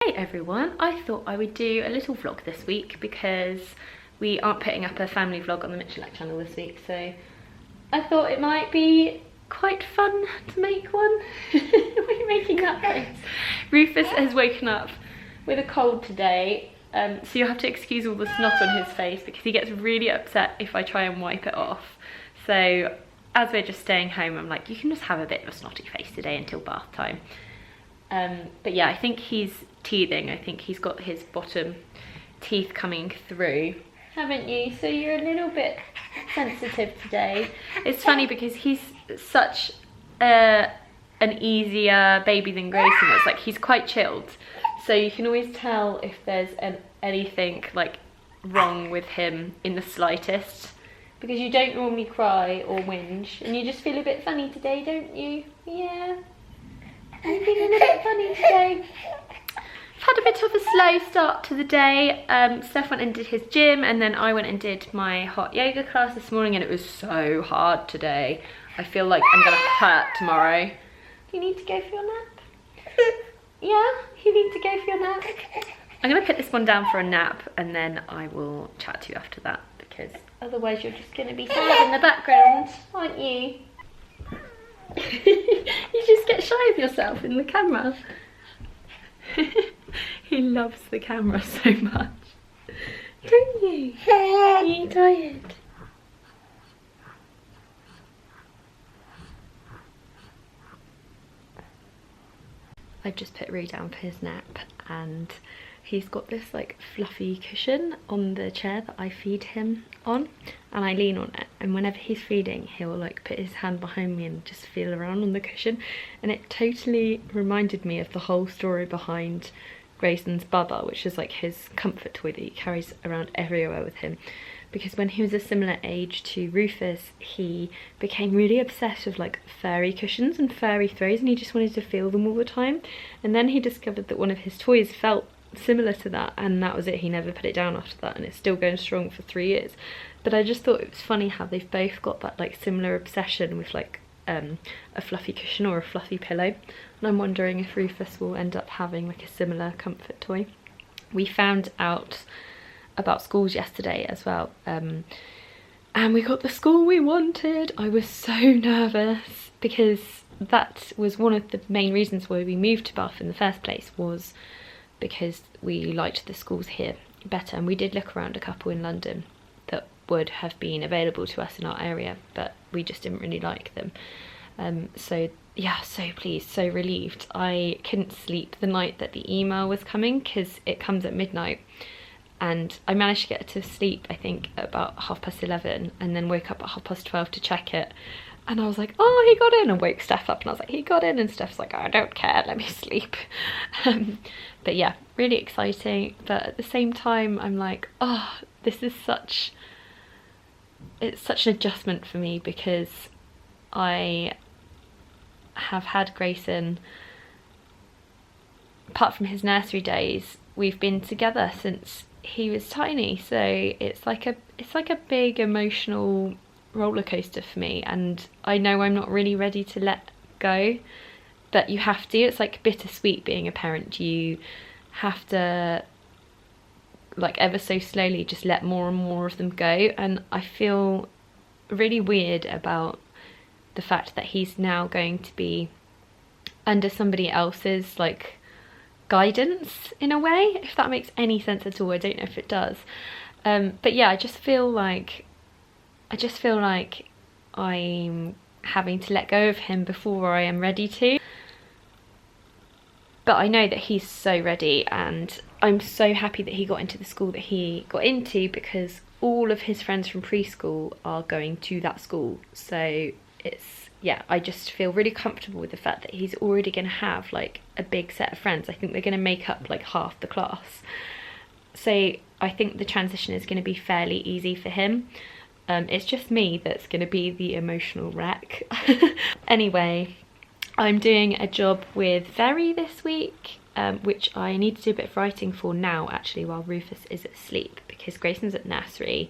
Hey everyone, I thought I would do a little vlog this week because we aren't putting up a family vlog on the Michalak channel this week, so I thought it might be quite fun to make one. Why are you making that face? Rufus has woken up with a cold today, so you'll have to excuse all the snot on his face because he gets really upset if I try and wipe it off. So as we're just staying home, I'm like, you can just have a bit of a snotty face today until bath time. But yeah, I think he's teething. I think he's got his bottom teeth coming through, haven't you? So you're a little bit sensitive today. It's funny because he's such an easier baby than Grayson was. Like, he's quite chilled, so you can always tell if there's anything like wrong with him in the slightest, because you don't normally cry or whinge, and you just feel a bit funny today, don't you? Yeah. I'm feeling a bit funny today. I've had a bit of a slow start to the day. Steph went and did his gym, and then I went and did my hot yoga class this morning, and it was so hard today. I feel like I'm gonna hurt tomorrow. Do you need to go for your nap? Yeah? You need to go for your nap? I'm gonna put this one down for a nap, and then I will chat to you after that, because otherwise you're just gonna be sad in the background, aren't you? You just get shy of yourself in the camera. He loves the camera so much, don't you? Are you tired? I've just put Roo down for his nap, and he's got this like fluffy cushion on the chair that I feed him on, and I lean on it, and whenever he's feeding he'll like put his hand behind me and just feel around on the cushion, and it totally reminded me of the whole story behind Grayson's Bubba, which is like his comfort toy that he carries around everywhere with him. Because when he was a similar age to Rufus, he became really obsessed with like furry cushions and furry throws, and he just wanted to feel them all the time. And then he discovered that one of his toys felt similar to that, and that was it. He never put it down after that, and it's still going strong for 3 years. But I just thought it was funny how they've both got that like similar obsession with like a fluffy cushion or a fluffy pillow, and I'm wondering if Rufus will end up having like a similar comfort toy. We found out about schools yesterday as well, and we got the school we wanted. I was so nervous because that was one of the main reasons why we moved to Bath in the first place, was because we liked the schools here better, and we did look around a couple in London that would have been available to us in our area, but we just didn't really like them. So yeah, so pleased, so relieved. I couldn't sleep the night that the email was coming because it comes at midnight, and I managed to get to sleep I think at about 11:30, and then woke up at 12:30 to check it. And I was like, oh, he got in, and woke Steph up, and I was like, he got in, and Steph's like, oh, I don't care, let me sleep. But yeah, really exciting, but at the same time I'm like, oh, this is it's such an adjustment for me, because I have had Grayson, apart from his nursery days, we've been together since he was tiny, so it's like a big emotional roller coaster for me, and I know I'm not really ready to let go, but you have to. It's like bittersweet being a parent. You have to like ever so slowly just let more and more of them go, and I feel really weird about the fact that he's now going to be under somebody else's like guidance in a way, if that makes any sense at all. I don't know if it does, but yeah, I just feel like I'm having to let go of him before I am ready to. But I know that he's so ready, and I'm so happy that he got into the school that he got into, because all of his friends from preschool are going to that school. So it's, yeah, I just feel really comfortable with the fact that he's already going to have like a big set of friends. I think they're going to make up like half the class. So I think the transition is going to be fairly easy for him. It's just me that's going to be the emotional wreck. Anyway, I'm doing a job with Very this week, which I need to do a bit of writing for now actually, while Rufus is asleep, because Grayson's at nursery,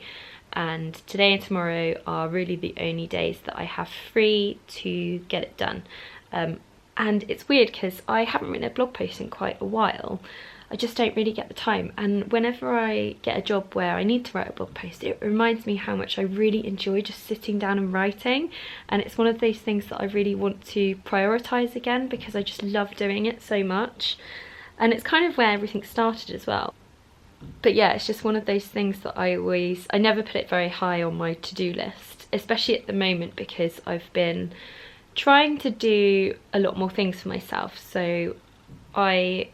and today and tomorrow are really the only days that I have free to get it done. And it's weird because I haven't written a blog post in quite a while. I just don't really get the time. And whenever I get a job where I need to write a blog post, it reminds me how much I really enjoy just sitting down and writing. And it's one of those things that I really want to prioritise again, because I just love doing it so much. And it's kind of where everything started as well. But yeah, it's just one of those things that I never put it very high on my to-do list, especially at the moment, because I've been trying to do a lot more things for myself. So I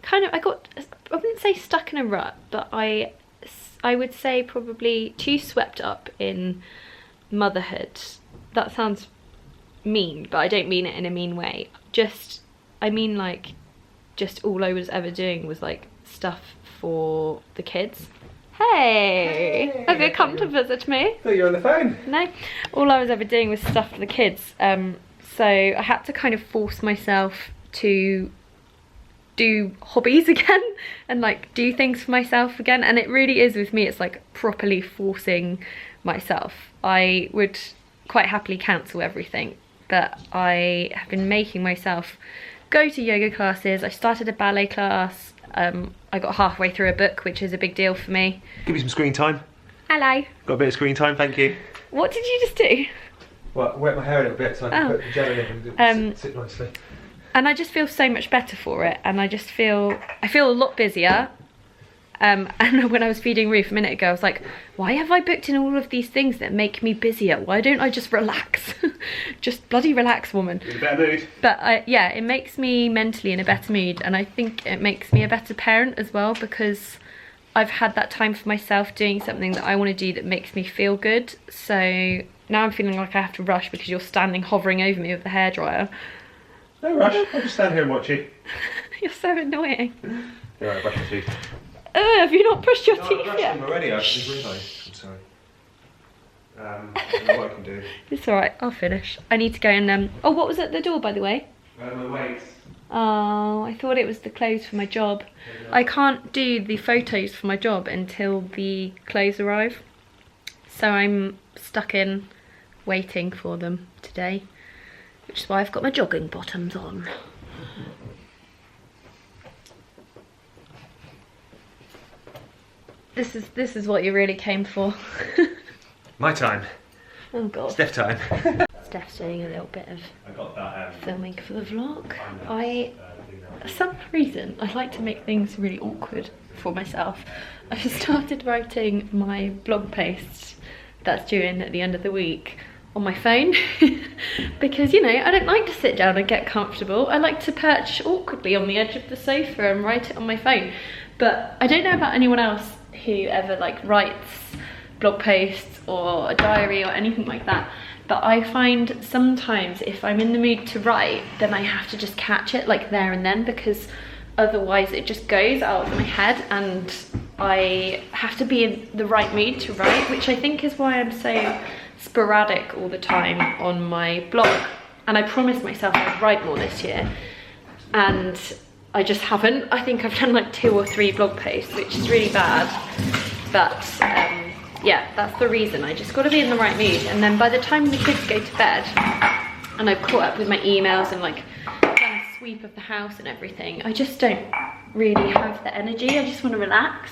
wouldn't say stuck in a rut, but I would say probably too swept up in motherhood. That sounds mean, but I don't mean it in a mean way. I mean like, just all I was ever doing was like stuff for the kids. Hey! Have you come to visit me? Oh, you're on the phone. No, all I was ever doing was stuff for the kids. So I had to kind of force myself to do hobbies again and like do things for myself again. And it really is, with me, it's like properly forcing myself. I would quite happily cancel everything, but I have been making myself go to yoga classes. I started a ballet class. I got halfway through a book, which is a big deal for me. Give me some screen time. Hello. Got a bit of screen time, thank you. What did you just do? Well, wet my hair a little bit so I can put the gel in it and sit nicely. And I just feel so much better for it, and I feel a lot busier. And when I was feeding Ruth a minute ago, I was like, why have I booked in all of these things that make me busier? Why don't I just relax? Just bloody relax, woman. In a better mood. But yeah, it makes me mentally in a better mood, and I think it makes me a better parent as well, because I've had that time for myself doing something that I want to do that makes me feel good. So now I'm feeling like I have to rush because you're standing hovering over me with the hairdryer. No rush, I'll just stand here and watch you. You're so annoying. Yeah, I brush my teeth. Have you not brushed your teeth I brushed yet? them already, I just realised. I'm sorry. I don't know what I can do. It's alright, I'll finish. I need to go and oh, what was at the door, by the way? My weights. Oh, I thought it was the clothes for my job. I can't do the photos for my job until the clothes arrive. So I'm stuck in waiting for them today, which is why I've got my jogging bottoms on. This is what you really came for. My time. Oh god. Steph time. Steph's doing a little bit of I got that, filming for the vlog. For some reason, I like to make things really awkward for myself. I've started writing my blog post that's due in at the end of the week on my phone because, you know, I don't like to sit down and get comfortable. I like to perch awkwardly on the edge of the sofa and write it on my phone. But I don't know about anyone else who ever like writes blog posts or a diary or anything like that, but I find sometimes if I'm in the mood to write, then I have to just catch it like there and then, because otherwise it just goes out of my head and I have to be in the right mood to write, which I think is why I'm so sporadic all the time on my blog. And I promised myself I'd write more this year, and I just haven't. I think I've done like 2 or 3 blog posts, which is really bad. But yeah, that's the reason. I just got to be in the right mood. And then by the time the kids go to bed and I've caught up with my emails and like done a sweep of the house and everything, I just don't really have the energy. I just want to relax.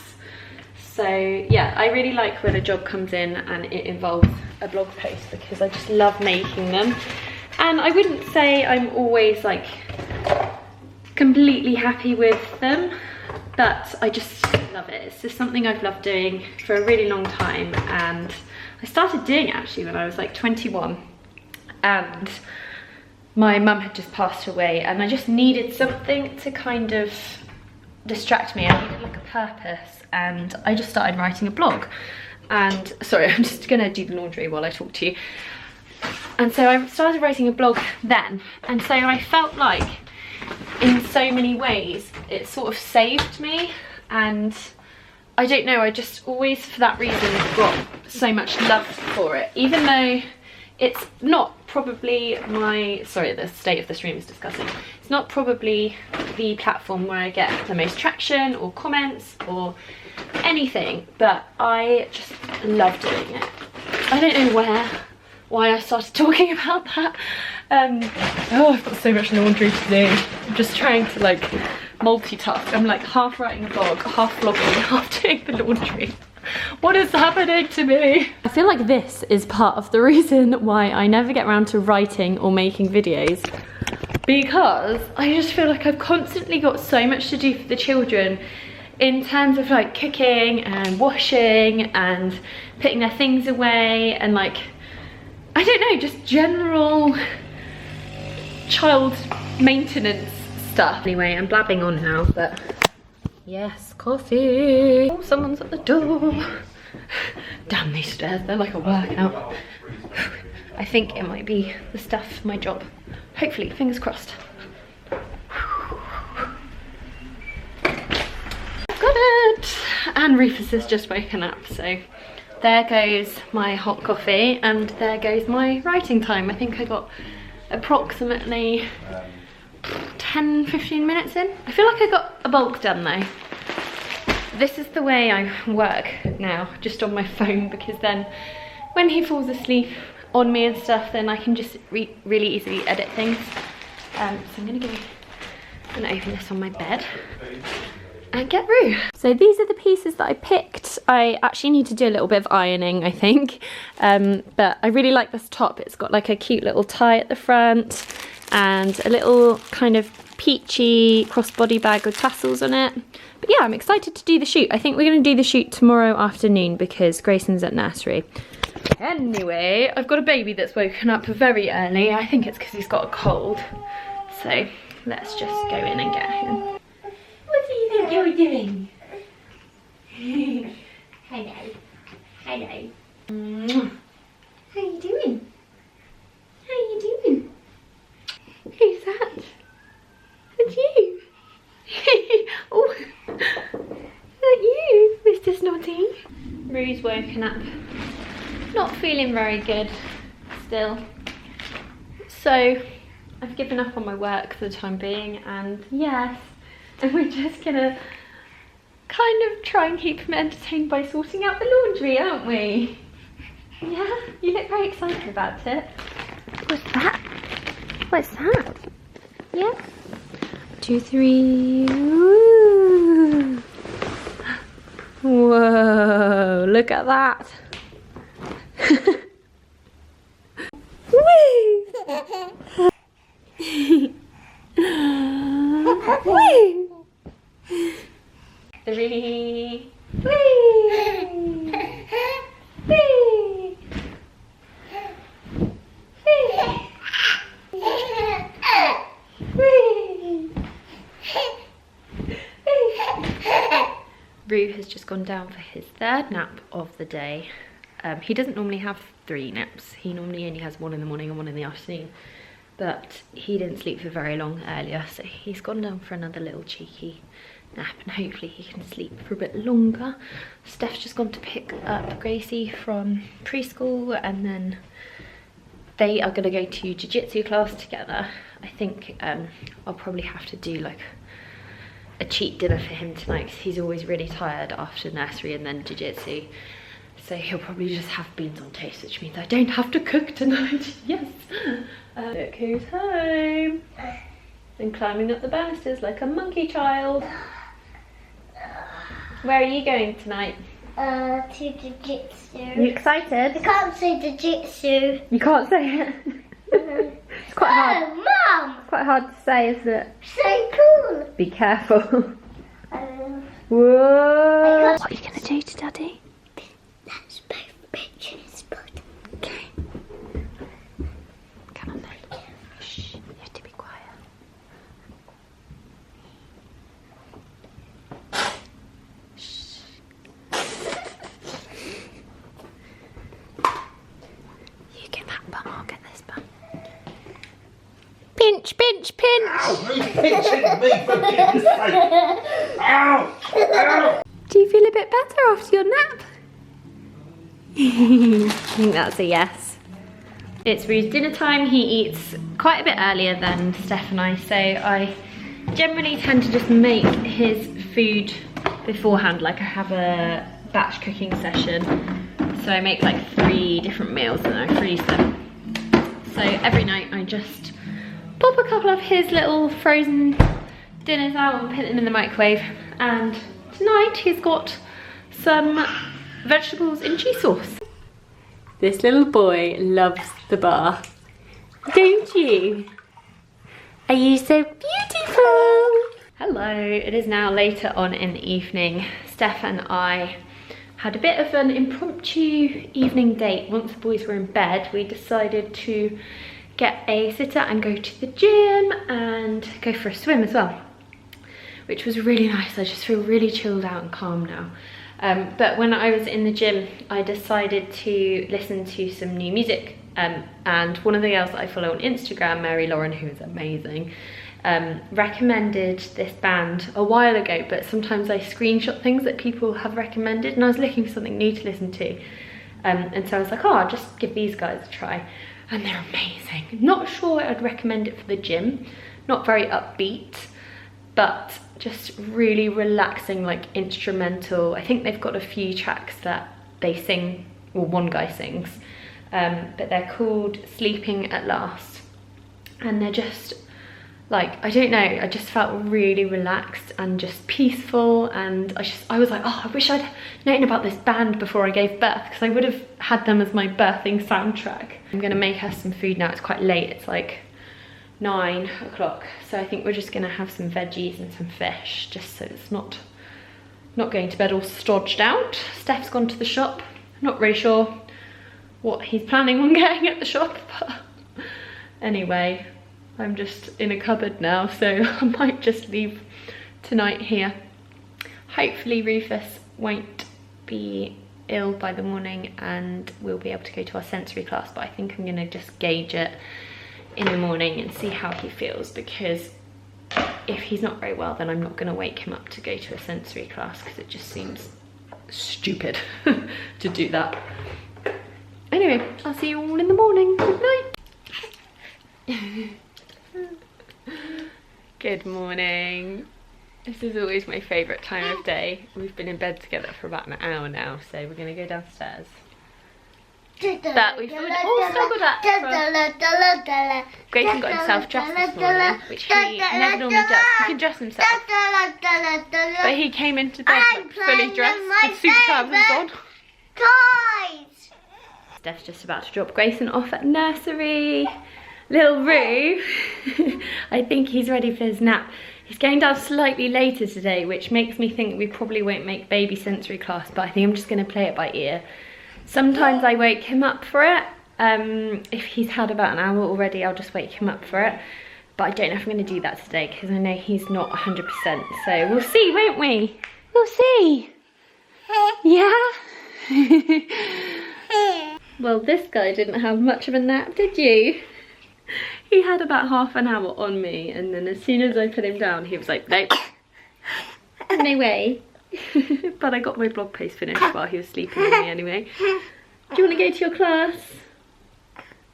So yeah, I really like when a job comes in and it involves a blog post, because I just love making them. And I wouldn't say I'm always like completely happy with them, but I just love it. It's just something I've loved doing for a really long time, and I started doing it actually when I was like 21, and my mum had just passed away and I just needed something to kind of distract me. I needed like a purpose, and I just started writing a blog. And sorry, I'm just gonna do the laundry while I talk to you. And so I started writing a blog then, and so I felt like in so many ways it sort of saved me, and I don't know, I just always for that reason got so much love for it, even though it's not probably my, sorry, the state of this room is disgusting. It's not probably the platform where I get the most traction or comments or anything, but I just love doing it. I don't know why I started talking about that. Oh, I've got so much laundry to do. I'm just trying to like multitask. I'm like half writing a blog, half vlogging, half doing the laundry. What is happening to me? I feel like this is part of the reason why I never get around to writing or making videos, because I just feel like I've constantly got so much to do for the children in terms of like cooking and washing and putting their things away and like, I don't know, just general child maintenance stuff. Anyway, I'm blabbing on now, but yes, coffee. Oh, someone's at the door. Damn these stairs, they're like a workout. I think it might be the stuff for my job. Hopefully, fingers crossed. Got it! And Rufus has just woken up, so there goes my hot coffee and there goes my writing time. I think I got approximately 10-15 minutes in. I feel like I got a bulk done though. This is the way I work now, just on my phone, because then when he falls asleep on me and stuff, then I can just really easily edit things. So I'm gonna open this on my bed and get Roo. So these are the pieces that I picked. I actually need to do a little bit of ironing, I think. But I really like this top. It's got like a cute little tie at the front and a little kind of peachy crossbody bag with tassels on it. But yeah, I'm excited to do the shoot. I think we're gonna do the shoot tomorrow afternoon because Grayson's at nursery. Anyway, I've got a baby that's woken up very early. I think it's because he's got a cold. So let's just go in and get him. What do you think you're doing? Hello. Hello. How you doing? How you doing? Who's that? It's you. Oh, is that you, Mr. Snotty? Roo's woken up. Not feeling very good still. So I've given up on my work for the time being, and yes, and we're just gonna kind of try and keep him entertained by sorting out the laundry, aren't we? Yeah, you look very excited about it. What's that? What's that? Yeah. 1, 2, 3. Ooh. Whoa, look at that. Woo! Woo! 3. Woo! Woo! Roo has just gone down for his 3rd nap of the day. He doesn't normally have 3 naps. He normally only has 1 in the morning and 1 in the afternoon. But he didn't sleep for very long earlier, so he's gone down for another little cheeky nap, and hopefully he can sleep for a bit longer. Steph's just gone to pick up Gracie from preschool, and then they are going to go to jiu-jitsu class together. I think I'll probably have to do like a cheat dinner for him tonight, because he's always really tired after nursery and then jiu-jitsu. So he'll probably just have beans on toast, which means I don't have to cook tonight. Yes. Look who's home. And climbing up the banisters like a monkey child. Where are you going tonight? To jiu-jitsu. You excited? I can't say jiu-jitsu. You can't say it. It's quite hard. Oh, Mum! It's quite hard to say, isn't it? So cool. Be careful. Whoa! What are you going to do to Daddy? That's both pictures, but okay. Come on then. Shh, you have to be quiet. Shh. You get that bum, I'll get this bum. Pinch, pinch, pinch! Ow! Who's pinching me for goodness sake? Ow! Ow! Do you feel a bit better after your nap? I think that's a yes. It's Roo's dinner time. He eats quite a bit earlier than Steph and I, so I generally tend to just make his food beforehand. Like I have a batch cooking session, so I make like 3 different meals and I freeze them. So every night I just pop a couple of his little frozen Dinner's out, I'm putting them in the microwave, and tonight he's got some vegetables in cheese sauce. This little boy loves the bar, don't you? Are you so beautiful? Hello, it is now later on in the evening. Steph and I had a bit of an impromptu evening date. Once the boys were in bed, we decided to get a sitter and go to the gym and go for a swim as well, which was really nice. I just feel really chilled out and calm now. But when I was in the gym, I decided to listen to some new music. And one of the girls that I follow on Instagram, Mary Lauren, who is amazing, recommended this band a while ago, but sometimes I screenshot things that people have recommended, and I was looking for something new to listen to. And so I was like, oh, I'll just give these guys a try. And they're amazing. Not sure I'd recommend it for the gym. Not very upbeat, but just really relaxing, like instrumental. I think they've got a few tracks that they sing, well, one guy sings, but they're called Sleeping at Last. And they're just like, I don't know, I just felt really relaxed and just peaceful, and I was like, oh, I wish I'd known about this band before I gave birth, because I would have had them as my birthing soundtrack. I'm gonna make us some food now. It's quite late, it's like 9 o'clock, so I think we're just gonna have some veggies and some fish, just so it's not going to bed all stodged out. Steph's gone to the shop. I'm not really sure what he's planning on getting at the shop, but anyway, I'm just in a cupboard now, so I might just leave tonight here. Hopefully Rufus won't be ill by the morning and we'll be able to go to our sensory class, but I think I'm gonna just gauge it in the morning and see how he feels, because if he's not very well, then I'm not gonna wake him up to go to a sensory class, because it just seems stupid to do that. Anyway, I'll see you all in the morning. Good night. Good morning. This is always my favourite time of day. We've been in bed together for about an hour now, so we're going to go downstairs. But we've also got that. Grayson got himself dressed this morning, which he never normally does. He can dress himself. But he came into bed like, fully dressed with suit trousers on. Toys! Steph's just about to drop Grayson off at nursery. Little Roo, I think he's ready for his nap. He's going down slightly later today, which makes me think we probably won't make baby sensory class, but I think I'm just going to play it by ear. Sometimes I wake him up for it. If he's had about an hour already, I'll just wake him up for it. But I don't know if I'm going to do that today, because I know he's not 100%. So we'll see, won't we? We'll see. Yeah? Well, this guy didn't have much of a nap, did you? He had about half an hour on me, and then as soon as I put him down, he was like, no. No way. But I got my blog post finished while he was sleeping on me anyway. Do you want to go to your class?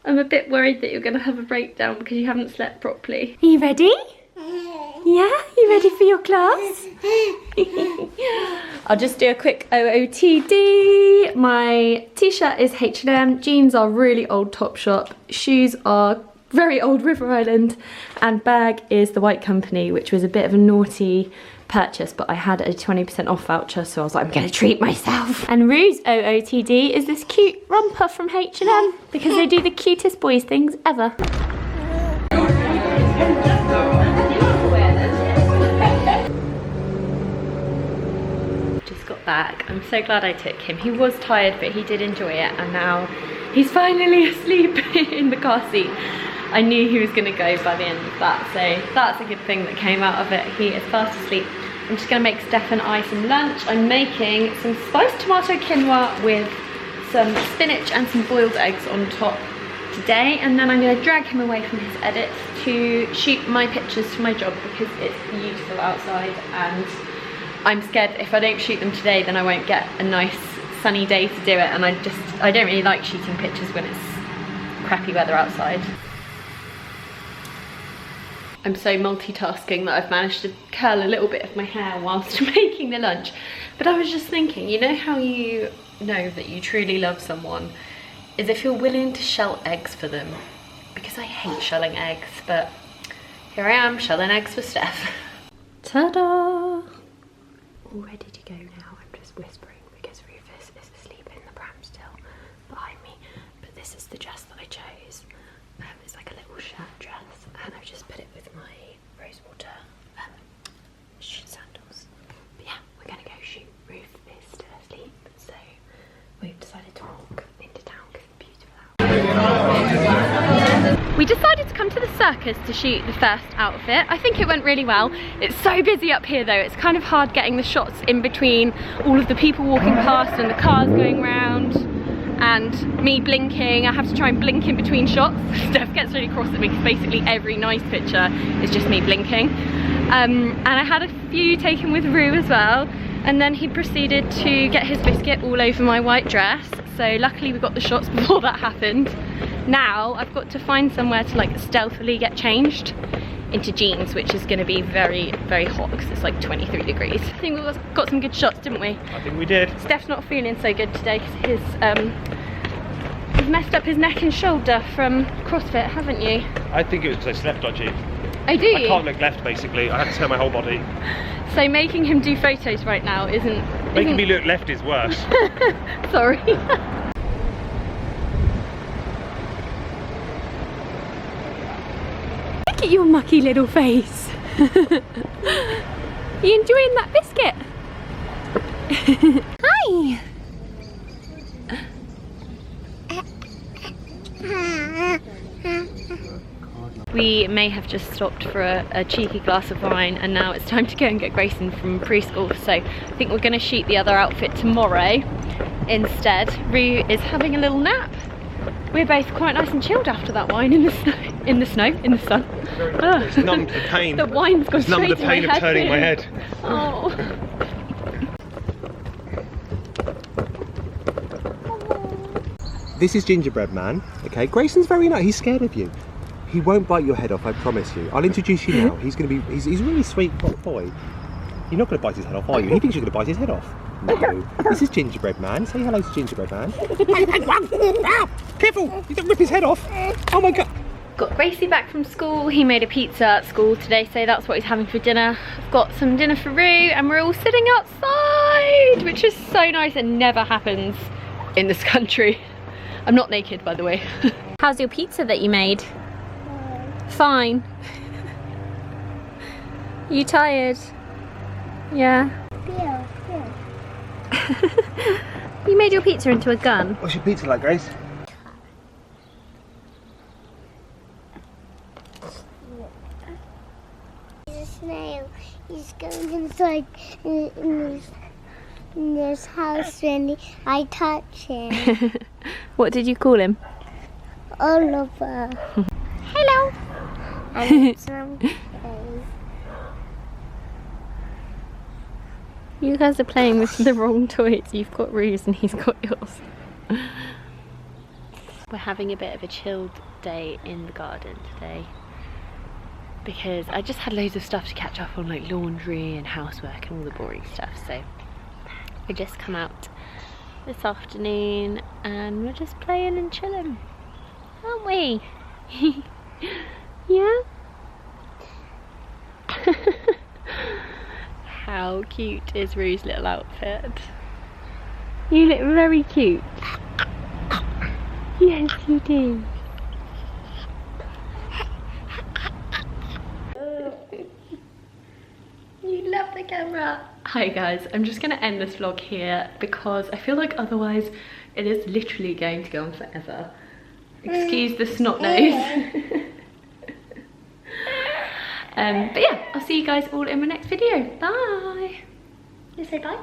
I'm a bit worried that you're going to have a breakdown because you haven't slept properly. Are you ready? Yeah? You ready for your class? I'll just do a quick OOTD. My t-shirt is H&M, jeans are really old Topshop, shoes are very old River Island, and bag is the White Company, which was a bit of a naughty purchase, but I had a 20% off voucher, so I was like, I'm gonna treat myself. And Rue's OOTD is this cute romper from H&M, because they do the cutest boys things ever. Just got back. I'm so glad I took him. He was tired, but he did enjoy it, and now he's finally asleep in the car seat. I knew he was going to go by the end of that, so that's a good thing that came out of it. He is fast asleep. I'm just going to make Steph and I some lunch. I'm making some spiced tomato quinoa with some spinach and some boiled eggs on top today, and then I'm going to drag him away from his edits to shoot my pictures for my job, because it's beautiful outside, and I'm scared if I don't shoot them today, then I won't get a nice sunny day to do it, and I don't really like shooting pictures when it's crappy weather outside. I'm so multitasking that I've managed to curl a little bit of my hair whilst making the lunch. But I was just thinking, you know how you know that you truly love someone is if you're willing to shell eggs for them. Because I hate shelling eggs, but here I am shelling eggs for Steph. Ta-da! All ready to go now. I'm just whispering because Rufus is asleep in the pram still behind me. But this is the dress that I chose. It's like a little shirt dress, and I've just put it with my rosewater sandals. But yeah, we're gonna go shoot. Ruf is still asleep, so we've decided to walk into town because it's beautiful out. We decided to come to the circus to shoot the first outfit. I think it went really well. It's so busy up here though, it's kind of hard getting the shots in between all of the people walking past and the cars going round and me blinking. I have to try and blink in between shots. Steph gets really cross at me because basically every nice picture is just me blinking. And I had a few taken with Rue as well, and then he proceeded to get his biscuit all over my white dress. So luckily we got the shots before that happened. Now I've got to find somewhere to like stealthily get changed into jeans, which is going to be very, very hot because it's like 23 degrees. I think we got some good shots, didn't we? I think we did. Steph's not feeling so good today because he's messed up his neck and shoulder from CrossFit, haven't you? I think it was because I slept dodgy. Oh, do you? I can't look left basically. I have to turn my whole body. So making him do photos right now isn't... Making me look left is worse. Sorry. Look at your mucky little face. Are you enjoying that biscuit? Hi. We may have just stopped for a cheeky glass of wine, and now it's time to go and get Grayson from preschool. So I think we're going to shoot the other outfit tomorrow instead. Rue is having a little nap. We're both quite nice and chilled after that wine in the snow. In the sun. It's numbed the pain. The wine's gone It's numbed straight the pain to my of turning my head. Oh. This is Gingerbread Man, okay? Grayson's very nice, he's scared of you. He won't bite your head off, I promise you. I'll introduce you now. He's a really sweet boy. You're not going to bite his head off, are you? He thinks you're going to bite his head off. No. This is Gingerbread Man. Say hello to Gingerbread Man. Careful! He's going to rip his head off. Oh my god. Got Gracie back from school. He made a pizza at school today, so that's what he's having for dinner. I've got some dinner for Rue, and we're all sitting outside, which is so nice. It never happens in this country. I'm not naked, by the way. How's your pizza that you made? Fine. You tired? Yeah. Yeah. You made your pizza into a gun. What's your pizza like, Grace? He's a snail. He's going inside in this house when I touch him. What did you call him? Oliver. Hello. And some You guys are playing with the wrong toys. You've got Rue's and he's got yours. We're having a bit of a chilled day in the garden today because I just had loads of stuff to catch up on, like laundry and housework and all the boring stuff. So we just come out this afternoon and we're just playing and chilling, aren't we? Yeah? How cute is Rue's little outfit? You look very cute. Yes, you do. You love the camera. Hi guys, I'm just gonna end this vlog here because I feel like otherwise it is literally going to go on forever. Excuse the snot nose. But yeah, I'll see you guys all in my next video. Bye. You say bye?